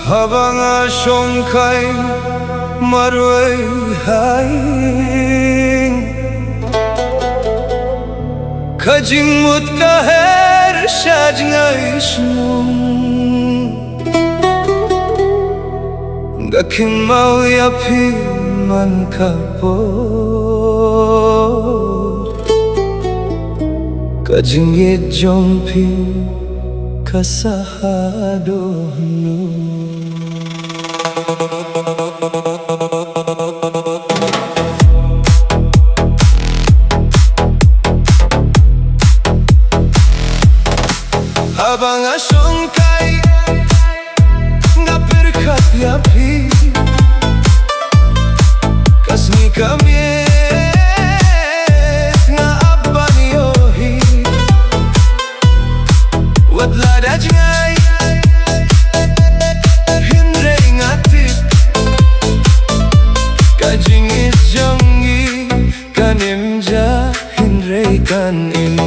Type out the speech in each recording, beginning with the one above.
Haba nga shongkai marway haing Kajing mut kaher shaj ngay shnum Gakin mau yapi man kapo Kajing yet jompi kasahado nu Haba nga shongkai nga perkat yapi kasni kamiet nga abban yohi wadla daj ngay hinre ngatip kajing itjongi kanimja hinre kanim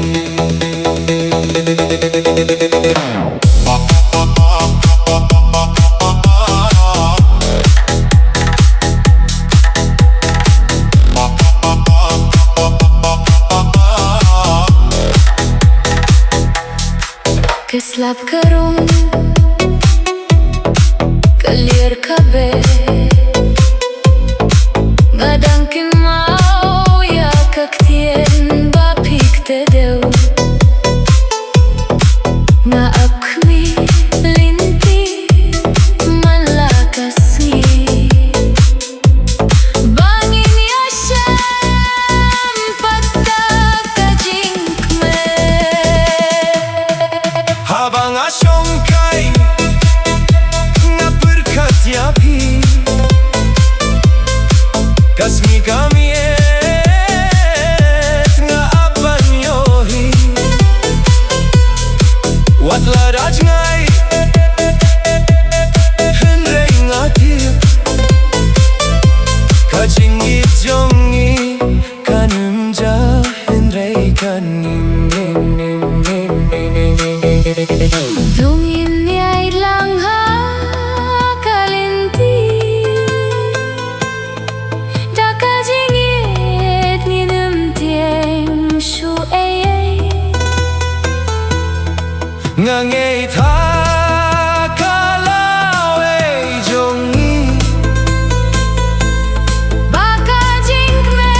Keslap kerung kelir kabe ngadangkin mau ya kaktien bapik tedeu nga akmi linti malakasni bangin ya sham patta kajingme Haba nga shongkai nga perkat yapi kasmi kamiet nga abban yohi wadla daj ngay hinre ngatip kajing itjongi kanimja hinre kanim Dungin yay lang ha kalinti dakajingit nginum tieng shu nga ngay tha kalawe jongi bakajingme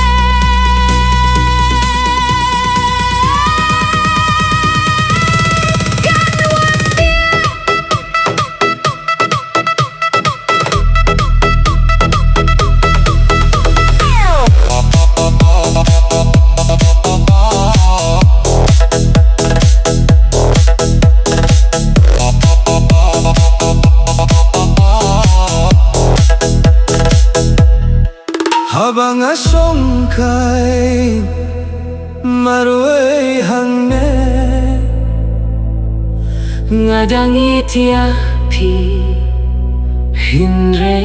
Haba nga shongkai marway hangne ngadangit yapi hinre